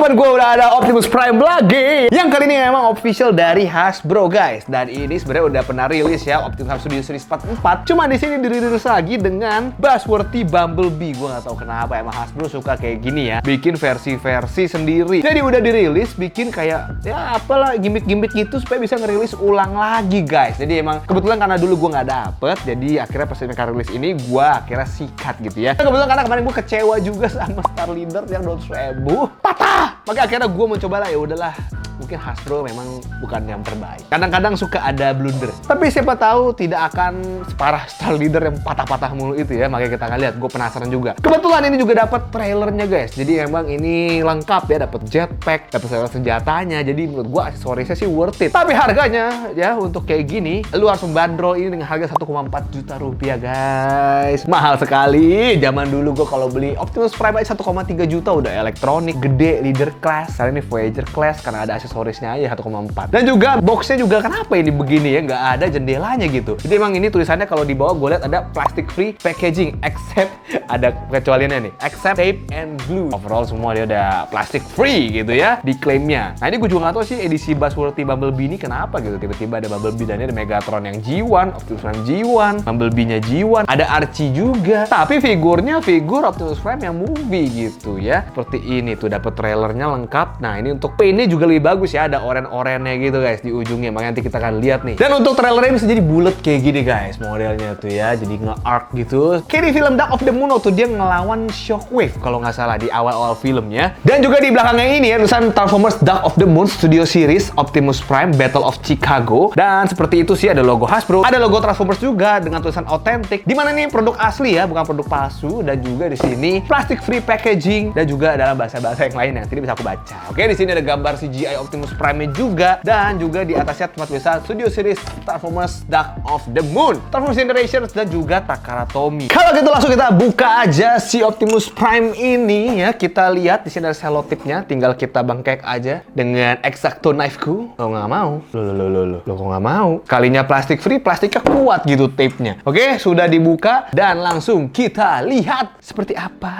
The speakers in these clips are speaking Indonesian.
depan gue udah ada Optimus Prime lagi. Yang kali ini memang official dari Hasbro, guys. Dan ini sebenarnya udah pernah rilis ya, Optimus Prime Studio Series 44. Cuma di sini dirilis lagi dengan buzzworthy Bumblebee. Gue nggak tahu kenapa emang Hasbro suka kayak gini ya, bikin versi-versi sendiri. Jadi udah dirilis, bikin kayak ya apalah gimmick-gimmick gitu supaya bisa ngerilis ulang lagi, guys. Jadi emang kebetulan karena dulu gue nggak dapet, jadi akhirnya pas mereka rilis ini gue akhirnya sikat gitu ya. Kebetulan karena kemarin gue kecewa juga sama Star Leader yang 200.000 patah. Maka akhirnya gue mencoba lah, ya udahlah, mungkin Hasbro memang bukan yang terbaik. Kadang-kadang suka ada blunder. Tapi siapa tahu tidak akan separah Star Leader yang patah-patah mulu itu ya. Makanya kita akan lihat. Gue penasaran juga. Kebetulan ini juga dapat trailernya, guys. Jadi emang ini lengkap ya. Dapat jetpack, dapat senjatanya. Jadi menurut gue aksesorisnya sih worth it. Tapi harganya ya untuk kayak gini, lu harus membandrol ini dengan harga 1,4 juta rupiah, guys. Mahal sekali. Zaman dulu gue kalau beli Optimus Prime aja 1,3 juta udah elektronik gede, leader class. Kali ini Voyager class karena ada aksesorisnya aja 1,4. Dan juga boxnya juga kenapa ini begini ya, nggak ada jendelanya gitu. Jadi emang ini tulisannya kalau di bawah gue lihat ada plastic free packaging except ada kecualiannya nih, except tape and glue. Overall semua dia udah plastic free gitu ya di klaimnya. Nah ini gue juga nggak tahu sih edisi buzzworthy Bumblebee ini kenapa gitu, tiba-tiba ada Bumblebee dan ada Megatron yang G1, Optimus Prime G1, Bumblebee-nya G1, ada Archie juga. Tapi figurnya figur Optimus Prime yang movie gitu ya. Seperti ini tuh, dapat trailernya lengkap. Nah ini untuk paint-nya juga lebih bagus ya, ada oren-orennya gitu guys di ujungnya. Makanya nanti kita akan lihat nih. Dan untuk trailernya bisa jadi bulat kayak gini guys modelnya tuh ya, jadi nge-arc gitu. Kayak di film Dark of the Moon tuh dia ngelawan Shockwave kalau nggak salah di awal-awal filmnya. Dan juga di belakangnya ini ya tulisan Transformers Dark of the Moon Studio Series Optimus Prime Battle of Chicago. Dan seperti itu sih, ada logo Hasbro, ada logo Transformers juga dengan tulisan authentic. Dimana nih produk asli ya, bukan produk palsu. Dan juga di sini plastic free packaging dan juga dalam bahasa-bahasa yang lain yang tidak bisa aku baca. Oke, di sini ada gambar CGI Optimus Prime juga, dan juga di atasnya tempat tulisan Studio Series Transformers Dark of the Moon, Transformers Generations, dan juga Takara Tomy. Kalau gitu langsung kita buka aja si Optimus Prime ini ya. Kita lihat di sini ada selotipnya, tinggal kita bengkek aja dengan X-Acto knife-ku. Lo nggak mau? Lo kok nggak mau? Kalinya plastik free, plastiknya kuat gitu tape-nya. Oke, sudah dibuka dan langsung kita lihat seperti apa.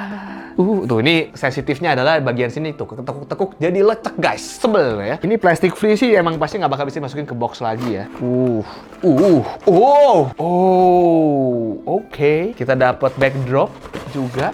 Tuh ini sensitifnya adalah bagian sini tuh, tekuk-tekuk jadi lecek guys, sebel ya. Ini plastic free sih emang pasti nggak bakal bisa masukin ke box lagi ya. Oke. Kita dapat backdrop juga.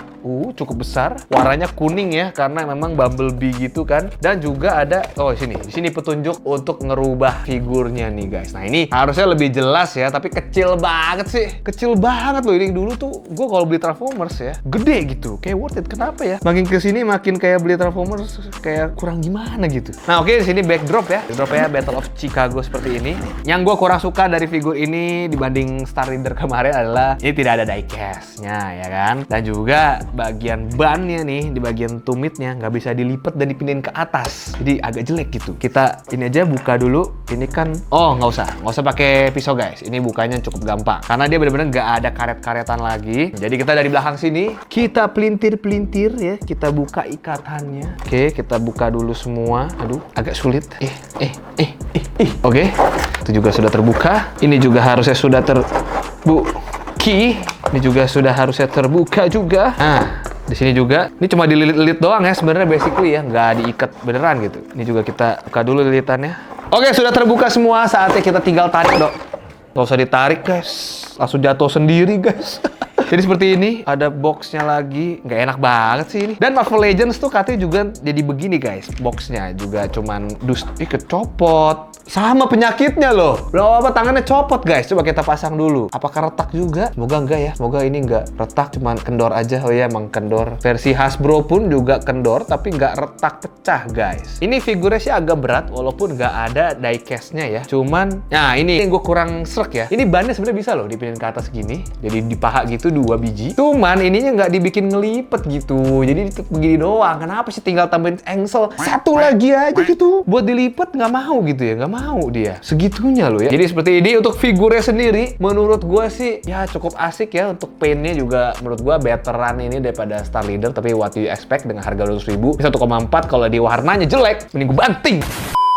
Cukup besar. Warnanya kuning ya, karena memang Bumblebee gitu kan. Dan juga ada, di sini petunjuk untuk ngerubah figurnya nih guys. Nah ini harusnya lebih jelas ya, tapi kecil banget sih. Kecil banget loh. Ini dulu tuh gue kalau beli Transformers ya, gede gitu. Kayak worth it. Kenapa ya? Makin kesini makin kayak beli Transformers kayak kurang gimana gitu. Nah oke, di sini backdrop ya. Backdropnya Battle of Chicago seperti ini. Yang gue kurang suka dari figur ini dibanding Star Leader kemarin adalah ini tidak ada diecast-nya ya kan. Dan juga bagian bannya nih, di bagian tumitnya nggak bisa dilipat dan dipindahin ke atas, jadi agak jelek gitu. Kita ini aja buka dulu. Ini kan nggak usah pakai pisau guys, ini bukanya cukup gampang karena dia benar-benar nggak ada karet-karetan lagi. Jadi kita dari belakang sini kita pelintir ya, kita buka ikatannya. Oke, kita buka dulu semua. Aduh agak sulit. Oke, itu juga sudah terbuka. Ini juga harusnya sudah ini juga sudah harusnya terbuka juga. Nah, di sini juga. Ini cuma dililit-lilit doang ya sebenarnya basically ya, nggak diikat beneran gitu. Ini juga kita buka dulu lilitannya. Oke, sudah terbuka semua. Saatnya kita tinggal tarik, Dok. Nggak usah ditarik, guys. Langsung jatuh sendiri, guys. Jadi seperti ini, ada boxnya lagi. Nggak enak banget sih ini. Dan Marvel Legends tuh katanya juga jadi begini guys. Boxnya juga cuman kecopot. Sama penyakitnya loh. Belum apa tangannya copot guys. Coba kita pasang dulu. Apakah retak juga? Semoga enggak ya. Semoga ini enggak retak, cuman kendor aja. Oh iya emang kendor. Versi Hasbro pun juga kendor, tapi nggak retak pecah guys. Ini figurnya sih agak berat walaupun nggak ada diecast-nya ya. Cuman, nah ini yang gue kurang srek ya. Ini bannya sebenarnya bisa loh dipindahin ke atas gini. Jadi di paha gitu 2 biji. Cuman ininya nggak dibikin ngelipet gitu. Jadi begini doang. Kenapa sih tinggal tambahin engsel satu lagi aja gitu? Buat dilipet nggak mau gitu ya. Nggak mau dia segitunya loh ya. Jadi seperti ini untuk figurnya sendiri, menurut gue sih ya cukup asik ya. Untuk paintnya juga menurut gue betteran ini daripada Star Leader, tapi what you expect dengan harga 200.000 bisa 1,4. Kalau di warnanya jelek mending gue banting.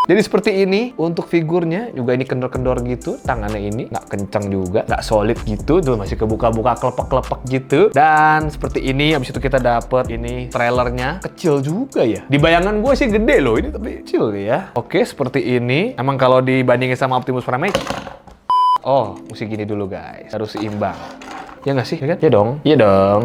Jadi seperti ini untuk figurnya, juga ini kendor-kendor gitu, tangannya ini nggak kencang juga, nggak solid gitu, tuh masih kebuka-buka kelepek-kelepek gitu. Dan seperti ini, habis itu kita dapet ini trailernya, kecil juga ya. Di bayangan gue sih gede loh, ini tapi kecil ya. Oke, seperti ini. Emang kalau dibandingin sama Optimus Prime, oh, mesti gini dulu guys, harus seimbang. Ya nggak sih? Ya kan? Iya dong. Iya dong.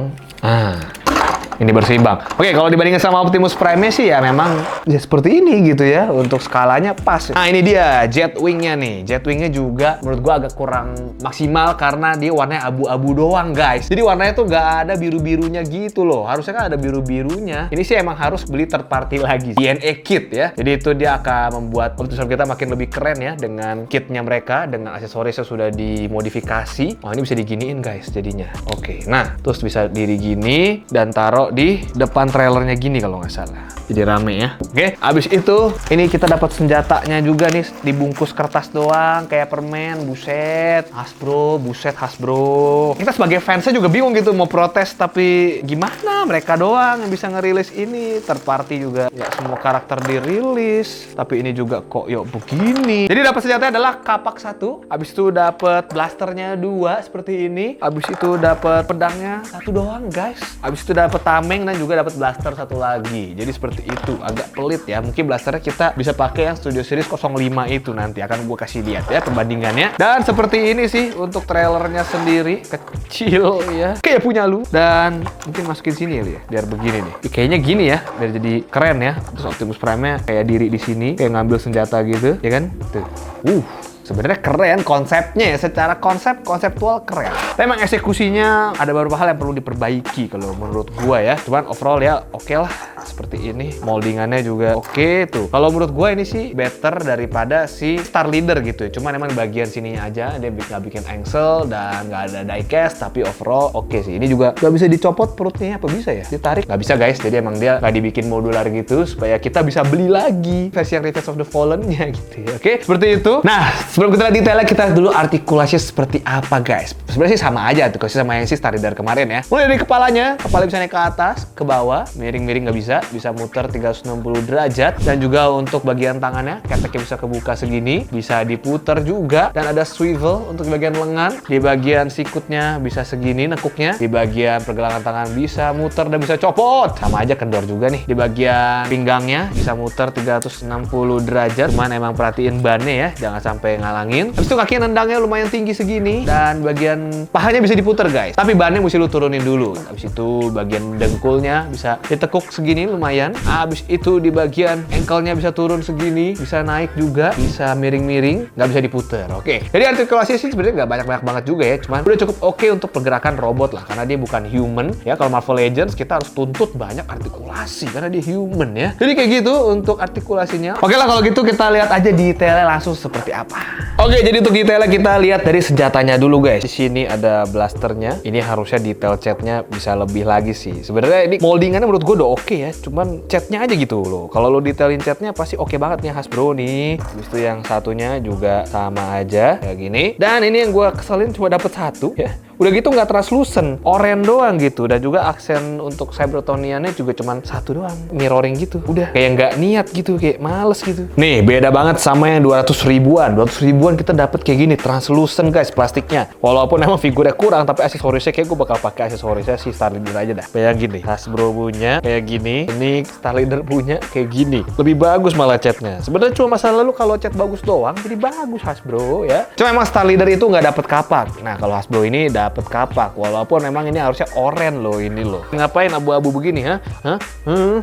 Ini berseimbang. Oke, kalau dibandingkan sama Optimus Prime sih ya memang ya seperti ini gitu ya. Untuk skalanya pas. Nah, ini dia Jetwing-nya nih. Jetwing-nya juga menurut gua agak kurang maksimal karena dia warnanya abu-abu doang, guys. Jadi warnanya tuh nggak ada biru-birunya gitu loh. Harusnya kan ada biru-birunya. Ini sih emang harus beli third party lagi. DNA kit ya. Jadi itu dia akan membuat Optimus Prime kita makin lebih keren ya dengan kitnya mereka, dengan aksesorisnya sudah dimodifikasi. Oh, ini bisa diginiin guys jadinya. Oke, nah terus bisa diri gini dan taruh di depan trailernya gini kalau nggak salah. Jadi rame ya. Oke, abis itu ini kita dapat senjatanya juga nih dibungkus kertas doang kayak permen. Buset, Hasbro, buset Hasbro. Kita sebagai fansnya juga bingung gitu mau protes, tapi gimana mereka doang yang bisa ngerilis ini. Third party juga nggak semua karakter dirilis, tapi ini juga kok yuk begini. Jadi dapat senjatanya adalah kapak 1, abis itu dapat blasternya 2 seperti ini, abis itu dapat pedangnya 1 doang guys, abis itu dapat tameng dan juga dapat blaster 1 lagi. Jadi seperti itu, agak pelit ya. Mungkin blasternya kita bisa pakai yang Studio Series 05 itu nanti akan gue kasih lihat ya perbandingannya. Dan seperti ini sih untuk trailernya sendiri, kecil ya, kayak punya lu. Dan mungkin masukin sini ya, biar begini nih. Kayaknya gini ya, biar jadi keren ya. Terus Optimus Prime-nya kayak diri di sini, kayak ngambil senjata gitu, ya kan? Tuh. Sebenarnya keren konsepnya ya, secara konseptual keren. Tapi emang eksekusinya ada beberapa hal yang perlu diperbaiki kalau menurut gua ya. Cuman overall ya oke lah seperti ini. Moldingannya juga oke tuh. Kalau menurut gua ini sih better daripada si Star Leader gitu ya. Cuman emang bagian sininya aja dia nggak bikin engsel dan nggak ada diecast, tapi overall oke sih. Ini juga nggak bisa dicopot perutnya, apa bisa ya? Ditarik nggak bisa guys. Jadi emang dia nggak dibikin modular gitu supaya kita bisa beli lagi versi yang Revenge of the Fallen-nya gitu ya. Oke, seperti itu. Nah, sebelum kita lihat detailnya, kita lihat dulu artikulasinya seperti apa guys. Sebenarnya sih sama aja artikulasi sama yang si Star Leader kemarin ya. Mulai dari kepala bisa naik ke atas, ke bawah, miring-miring nggak bisa muter 360 derajat. Dan juga untuk bagian tangannya, keteknya bisa kebuka segini, bisa diputer juga. Dan ada swivel untuk bagian lengan. Di bagian sikutnya bisa segini nekuknya. Di bagian pergelangan tangan bisa muter dan bisa copot. Sama aja kendor juga nih. Di bagian pinggangnya bisa muter 360 derajat. Cuman emang perhatiin bannya ya, jangan sampai ngalangin. Habis itu kaki nendangnya lumayan tinggi segini. Dan bagian pahanya bisa diputer guys. Tapi bannya mesti lu turunin dulu. Habis itu bagian dengkulnya bisa ditekuk segini lumayan. Habis itu di bagian ankle-nya bisa turun segini. Bisa naik juga. Bisa miring-miring. Nggak bisa diputer. Oke. Jadi artikulasi sih sebenarnya nggak banyak-banyak banget juga ya. Cuman udah cukup oke untuk pergerakan robot lah. Karena dia bukan human. Ya kalau Marvel Legends kita harus tuntut banyak artikulasi. Karena dia human ya. Jadi kayak gitu untuk artikulasinya. Oke lah kalau gitu kita lihat aja detailnya langsung seperti apa. Oke, jadi untuk detailnya kita lihat dari senjatanya dulu guys. Di sini ada blasternya. Ini harusnya detail catnya bisa lebih lagi sih. Sebenarnya ini moldingannya menurut gue udah oke ya. Cuman catnya aja gitu loh. Kalau lo detailin catnya pasti oke banget nih Hasbro nih. Habis itu yang satunya juga sama aja kayak gini. Dan ini yang gue keselin cuma dapet 1 ya. Udah gitu nggak translucent, oranye doang gitu. Dan juga aksen untuk Cybertroniannya juga cuman 1 doang, mirroring gitu. Udah kayak nggak niat gitu, kayak males gitu. Nih beda banget sama yang 200 ribuan. 200 ribuan kita dapet kayak gini, translucent guys plastiknya. Walaupun emang figurnya kurang, tapi aksesorisnya kayak gue bakal pakai aksesorisnya si Star Leader aja dah. Kayak gini, Hasbro punya kayak gini. Ini Star Leader punya kayak gini. Lebih bagus malah catnya. Sebenarnya cuma masalah lu kalau cat bagus doang, jadi bagus Hasbro ya. Cuma emang Star Leader itu nggak dapet kapak. Nah kalau Hasbro ini dapet kapak, walaupun memang ini harusnya oranye loh ini loh. Ngapain abu-abu begini ha?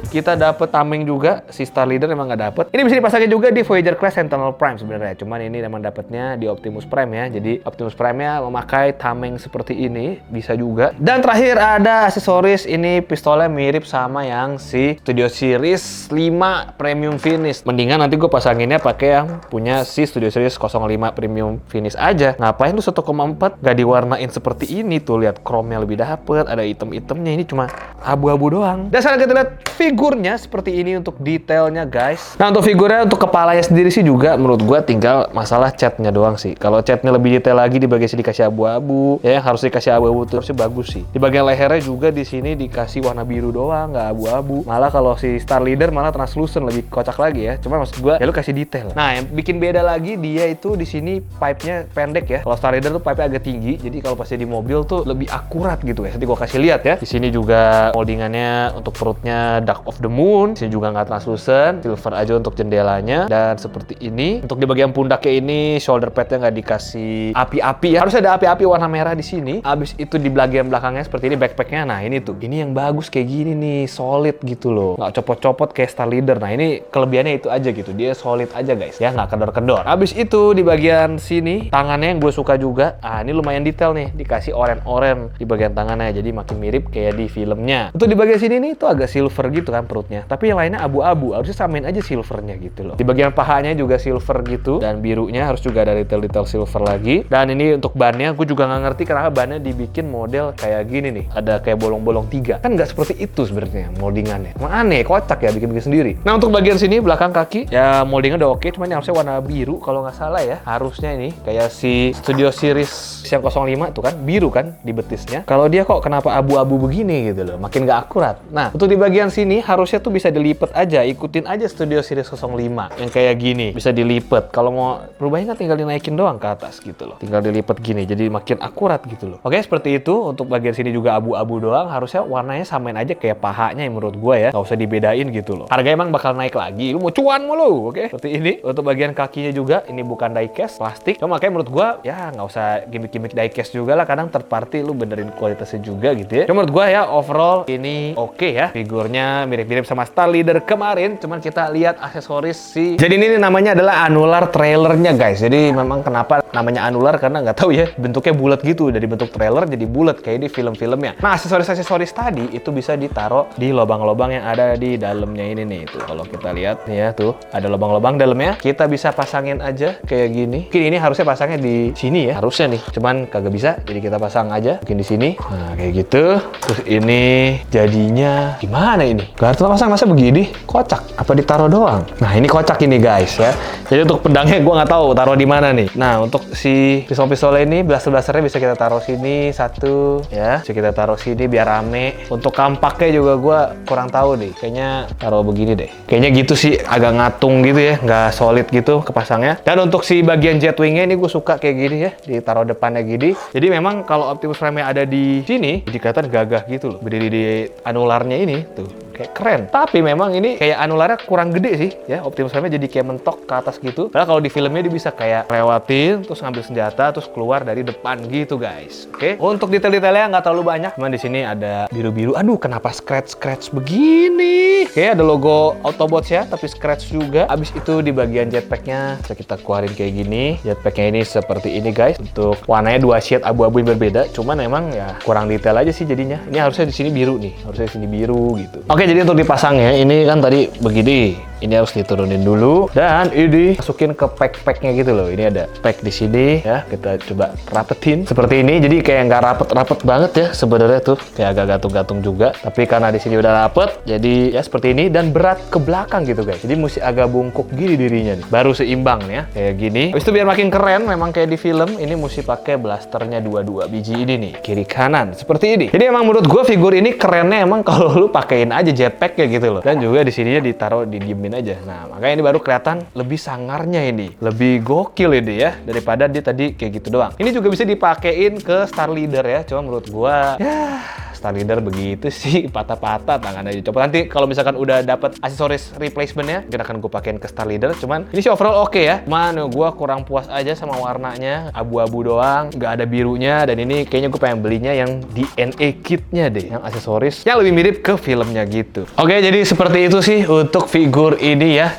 Kita dapet tameng juga, si Star Leader emang nggak dapet. Ini bisa dipasangin juga di Voyager Class Sentinel Prime sebenarnya. Cuman ini emang dapetnya di Optimus Prime ya. Jadi Optimus Prime-nya memakai tameng seperti ini bisa juga. Dan terakhir ada aksesoris, ini pistolnya mirip sama yang si Studio Series 5 Premium Finish. Mendingan nanti gue pasanginnya pakai yang punya si Studio Series 05 Premium Finish aja. Ngapain tuh 1,4 gak diwarnain seperti seperti ini tuh, lihat chrome-nya lebih dapet, ada item-itemnya, ini cuma abu-abu doang. Dan sekarang kita lihat figurnya seperti ini untuk detailnya guys. Nah untuk figurnya, untuk kepalanya sendiri sih juga menurut gua tinggal masalah catnya doang sih. Kalau catnya lebih detail lagi di bagian sini dikasih abu-abu, ya yang harus dikasih abu-abu tuh harusnya bagus sih. Di bagian lehernya juga di sini dikasih warna biru doang, nggak abu-abu. Malah kalau si Star Leader malah translucent, lebih kocak lagi ya. Cuma maksud gua ya lu kasih detail. Nah yang bikin beda lagi dia itu di sini pipe-nya pendek ya. Kalau Star Leader tuh pipe-nya agak tinggi, jadi kalau pas di mobil tuh lebih akurat gitu ya. Nanti gua kasih lihat ya. Di sini juga moldingannya untuk perutnya Dark of the Moon. Di sini juga nggak translucent, silver aja untuk jendelanya. Dan seperti ini. Untuk di bagian pundaknya ini shoulder pad-nya nggak dikasih api-api ya. Harus ada api-api warna merah di sini. Abis itu di bagian belakangnya seperti ini backpack-nya. Nah ini tuh. Ini yang bagus kayak gini nih, solid gitu loh. Nggak copot-copot kayak Star Leader. Nah ini kelebihannya itu aja gitu. Dia solid aja guys ya, nggak kendor-kendor. Abis itu di bagian sini tangannya yang gue suka juga. Ah ini lumayan detail nih, dikasih oren-oren di bagian tangannya, jadi makin mirip kayak di filmnya. Untuk di bagian sini nih tuh agak silver gitu kan perutnya, tapi yang lainnya abu-abu. Harusnya samain aja silvernya gitu loh. Di bagian pahanya juga silver gitu, dan birunya harus juga ada detail-detail silver lagi. Dan ini untuk bannya, gue juga nggak ngerti kenapa bannya dibikin model kayak gini nih, ada kayak bolong-bolong 3. Kan nggak seperti itu sebenarnya moldingannya. Emang aneh, kocak ya bikin-bikin sendiri. Nah untuk bagian sini belakang kaki ya moldingnya udah oke, cuman yang harusnya warna biru kalau nggak salah ya. Harusnya ini kayak si Studio Series yang 05 tuh kan biru kan di betisnya. Kalau dia kok kenapa abu-abu begini gitu loh, makin nggak akurat. Nah untuk di bagian sini harusnya tuh bisa dilipet aja, ikutin aja Studio Series 05 yang kayak gini, bisa dilipet. Kalau mau perubahannya kan tinggal dinaikin doang ke atas gitu loh, tinggal dilipet gini jadi makin akurat gitu loh. Oke seperti itu. Untuk bagian sini juga abu-abu doang, harusnya warnanya samain aja kayak pahanya yang menurut gue ya, nggak usah dibedain gitu loh. Harganya emang bakal naik lagi, lu mau cuan mulu. Oke seperti ini. Untuk bagian kakinya juga ini bukan diecast, plastik. Cuma makanya menurut gue ya nggak usah gimmick-gimmick diecast juga lah, kadang third party lu benerin kualitasnya juga gitu ya. Cuma menurut gue ya overall ini oke ya, figurnya mirip-mirip sama Star Leader kemarin, cuman kita lihat aksesoris sih. Jadi ini namanya adalah annular trailernya guys. Jadi memang kenapa namanya annular, karena nggak tahu ya, bentuknya bulat gitu, dari bentuk trailer jadi bulat kayak di film-filmnya. Nah aksesoris tadi itu bisa ditaruh di lubang-lubang yang ada di dalamnya ini nih. Tuh kalau kita lihat nih ya, tuh ada lubang-lubang dalamnya, kita bisa pasangin aja kayak gini. Mungkin ini harusnya pasangnya di sini ya, harusnya nih, cuman kagak bisa, jadi kita pasang aja mungkin di sini. Nah kayak gitu. Terus ini jadinya gimana ini? Gak harus pasang, masa begini? Kocak. Apa ditaruh doang? Nah ini kocak ini guys ya. Jadi untuk pedangnya gue nggak tahu taruh di mana nih. Nah untuk si pistol-pistol ini, blaster-blasternya bisa kita taruh sini satu ya, bisa kita taruh sini biar rame. Untuk kampaknya juga gue kurang tahu deh, kayaknya taruh begini deh. Kayaknya gitu sih, agak ngatung gitu ya, nggak solid gitu kepasangnya. Dan untuk si bagian jetwingnya ini gue suka kayak gini ya, ditaruh depannya gini. Jadi memang kalau Optimus Prime-nya ada di sini, jadi kelihatan gagah gitu loh. Berdiri di anularnya ini tuh, kayak keren. Tapi memang ini kayak anularnya kurang gede sih ya, Optimus Prime-nya jadi kayak mentok ke atas gitu. Padahal kalau di filmnya dia bisa kayak lewatin, terus ngambil senjata, terus keluar dari depan gitu guys. Oke. Untuk detail-detailnya nggak terlalu banyak, cuman di sini ada biru-biru. Aduh, kenapa scratch begini? Kayak ada logo Autobots ya, tapi scratch juga. Abis itu di bagian jetpack-nya bisa kita keluarin kayak gini. Jetpack-nya ini seperti ini guys. Untuk warnanya 2 shade abu-abu yang berbeda, cuman emang ya kurang detail aja sih jadinya. Ini harusnya di sini biru nih, harusnya di sini biru gitu. Oke, jadi untuk dipasangnya ini kan tadi begini. Ini harus diturunin dulu dan ini masukin ke pack-packnya gitu loh. Ini ada pack di sini ya. Kita coba rapetin seperti ini. Jadi kayak nggak rapet-rapet banget ya sebenarnya tuh. Kayak agak gatung-gatung juga. Tapi karena di sini udah rapet, jadi ya seperti ini dan berat ke belakang gitu guys. Jadi mesti agak bungkuk gini dirinya nih. Baru seimbang ya kayak gini. Habis itu biar makin keren, memang kayak di film. Ini mesti pakai blasternya 2 biji ini nih, kiri kanan seperti ini. Jadi emang menurut gue figur ini kerennya emang kalau lu pakein aja jetpack ya gitu loh. Dan juga di sininya ditaruh didiemin aja. Nah, makanya ini baru kelihatan lebih sangarnya ini. Lebih gokil ini ya daripada dia tadi kayak gitu doang. Ini juga bisa dipakein ke Star Leader ya. Cuma menurut gua ya Star Leader begitu sih, patah-patah tangan aja. Coba nanti kalau misalkan udah dapet aksesoris replacementnya, mungkin akan gue pakein ke Star Leader. Cuman ini sih overall oke ya. Cuman gue kurang puas aja sama warnanya, abu-abu doang, nggak ada birunya. Dan ini kayaknya gue pengen belinya yang DNA kitnya deh, yang aksesoris yang lebih mirip ke filmnya gitu. Oke, jadi seperti itu sih untuk figur ini ya.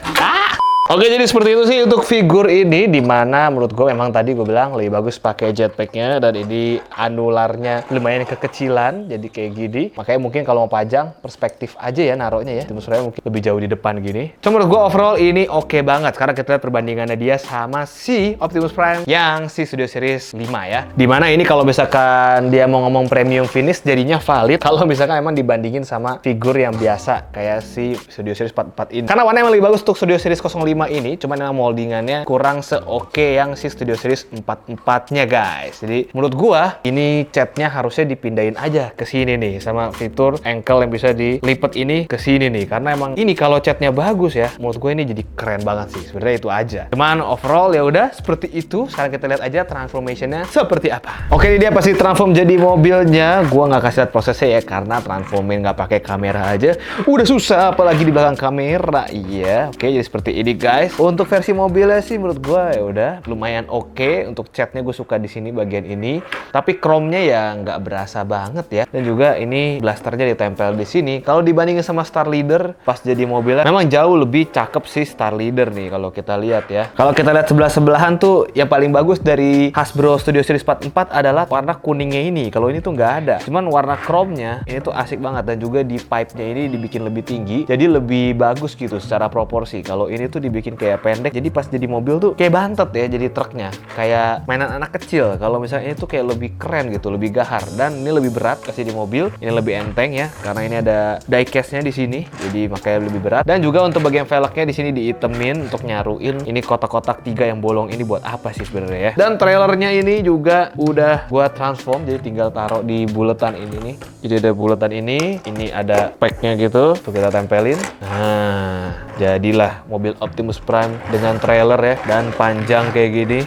Oke, jadi seperti itu sih untuk figur ini, dimana menurut gue memang tadi gue bilang lebih bagus pakai jetpacknya, dan ini anularnya lumayan kekecilan, jadi kayak gini. Makanya mungkin kalau mau pajang, perspektif aja ya naruhnya ya. Terus mungkin lebih jauh di depan gini. Cuma menurut gue overall ini oke banget, karena kita lihat perbandingannya dia sama si Optimus Prime yang si Studio Series 5 ya. Dimana ini kalau misalkan dia mau ngomong premium finish, jadinya valid kalau misalkan emang dibandingin sama figur yang biasa kayak si Studio Series 44 ini. Karena warna yang lebih bagus untuk Studio Series 05 ini, cuman emang moldingannya kurang seoke yang si Studio Series 44-nya guys. Jadi menurut gua ini catnya harusnya dipindahin aja ke sini nih, sama fitur ankle yang bisa dilipat ini ke sini nih. Karena emang ini kalau catnya bagus ya, menurut gue ini jadi keren banget sih. Sebenarnya itu aja. Cuman overall ya udah seperti itu. Sekarang kita lihat aja transformation-nya seperti apa. Oke, ini dia pasti transform jadi mobilnya. Gua nggak kasih lihat prosesnya ya, karena transformin nggak pakai kamera aja udah susah, apalagi di belakang kamera. Iya, oke, jadi seperti ini guys. Untuk versi mobilnya sih menurut gue ya udah lumayan oke. Untuk catnya gue suka di sini bagian ini, tapi chrome-nya ya nggak berasa banget ya. Dan juga ini blasternya ditempel di sini. Kalau dibandingin sama Star Leader pas jadi mobilnya, memang jauh lebih cakep sih Star Leader nih kalau kita lihat ya. Kalau kita lihat sebelah-sebelahan tuh yang paling bagus dari Hasbro Studio Series 44 adalah warna kuningnya ini. Kalau ini tuh nggak ada. Cuman warna chrome-nya ini tuh asik banget, dan juga di pipe-nya ini dibikin lebih tinggi, jadi lebih bagus gitu secara proporsi. Kalau ini tuh dibikin kayak pendek, jadi pas jadi mobil tuh kayak bantet ya, jadi truknya kayak mainan anak kecil. Kalau misalnya ini tuh kayak lebih keren gitu, lebih gahar. Dan ini lebih berat kasih di mobil, ini lebih enteng ya, karena ini ada diecast-nya di sini, jadi makanya lebih berat. Dan juga untuk bagian velgnya di sini diitemin untuk nyaruin ini kotak-kotak 3 yang bolong ini buat apa sih sebenarnya ya. Dan trailernya ini juga udah buat transform, jadi tinggal taruh di buletan ini nih. Jadi ada buletan ini ada pack-nya gitu, tuh kita tempelin. Nah, jadilah mobil Optimus Prime dengan trailer ya, dan panjang kayak gini.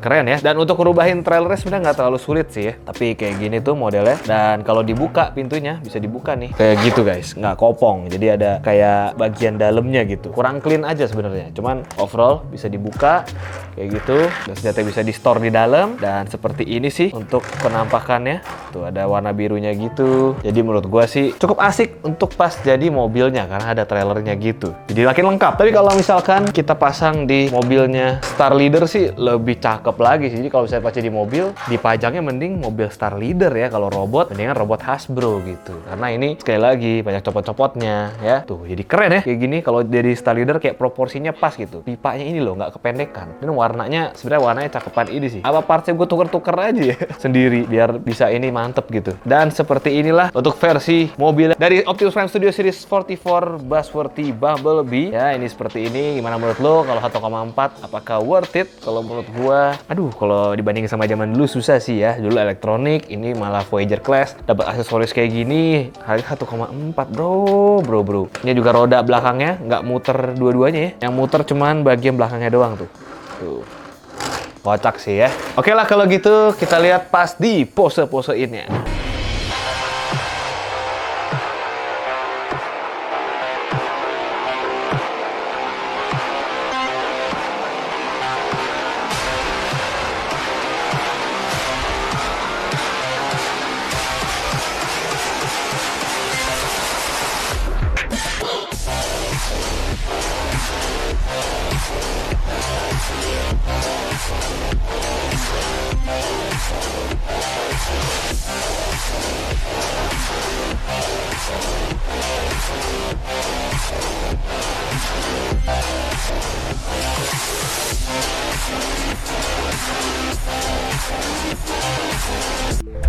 Keren ya. Dan untuk ngerubahin trailernya sebenarnya nggak terlalu sulit sih ya, tapi kayak gini tuh modelnya. Dan kalau dibuka pintunya bisa dibuka nih kayak gitu guys, nggak kopong, jadi ada kayak bagian dalamnya gitu. Kurang clean aja sebenarnya, cuman overall bisa dibuka kayak gitu, dan senjata bisa di store di dalam. Dan seperti ini sih untuk penampakannya, tuh ada warna birunya gitu. Jadi menurut gua sih cukup asik untuk pas jadi mobilnya, karena ada trailernya gitu, jadi makin lengkap. Tapi kalau misalkan kita pasang di mobilnya Star Leader sih lebih cakep lagi sih. Jadi kalau misalnya pas jadi mobil, dipajangnya mending mobil Star Leader ya. Kalau robot, mendingan robot Hasbro gitu, karena ini sekali lagi banyak copot-copotnya ya. Tuh jadi keren ya kayak gini. Kalau dari Star Leader kayak proporsinya pas gitu, pipanya ini loh nggak kependekan, dan warnanya sebenarnya warnanya cakepan ini sih. Apa partnya gue tuker-tuker aja ya sendiri biar bisa ini mantep gitu. Dan seperti inilah untuk versi mobil dari Optimus Prime Studio Series 44 Buzzworthy Bumblebee ya. Ini seperti ini. Gimana menurut lo? Kalau 1,4 apakah worth it? Kalau menurut gua, aduh, kalau dibandingin sama zaman dulu susah sih ya. Dulu elektronik, ini malah Voyager class, dapat aksesoris kayak gini, harga 1,4 bro. Ini juga roda belakangnya nggak muter dua-duanya ya. Yang muter cuman bagian belakangnya doang tuh. Kocak sih ya. Oke lah kalau gitu kita lihat pas di pose-poseinnya.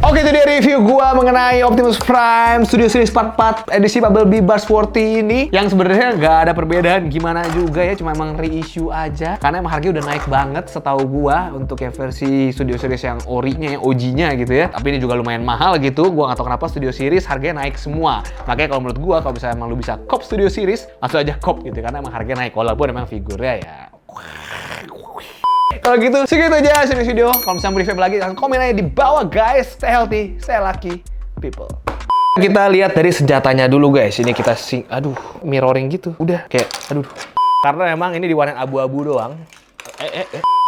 Oke, itu dia review gua mengenai Optimus Prime Studio Series 44 edisi Bumblebee Buzzworthy ini, yang sebenarnya nggak ada perbedaan gimana juga ya, cuma emang reissue aja karena emang harganya udah naik banget setahu gua untuk yang versi Studio Series yang ori-nya, yang OG-nya gitu ya. Tapi ini juga lumayan mahal gitu. Gua nggak tahu kenapa Studio Series harganya naik semua. Makanya kalau menurut gua, kalau misalnya emang lu bisa cop Studio Series, langsung aja cop gitu, karena emang harganya naik walaupun emang figurnya ya. Kalau gitu, segitu aja video. Kalau misalnya mau review lagi, langsung komen aja di bawah guys. Stay healthy, stay lucky, people. Kita lihat dari senjatanya dulu guys. Ini kita mirroring gitu. Udah kayak, aduh. Karena emang ini diwarnain abu-abu doang.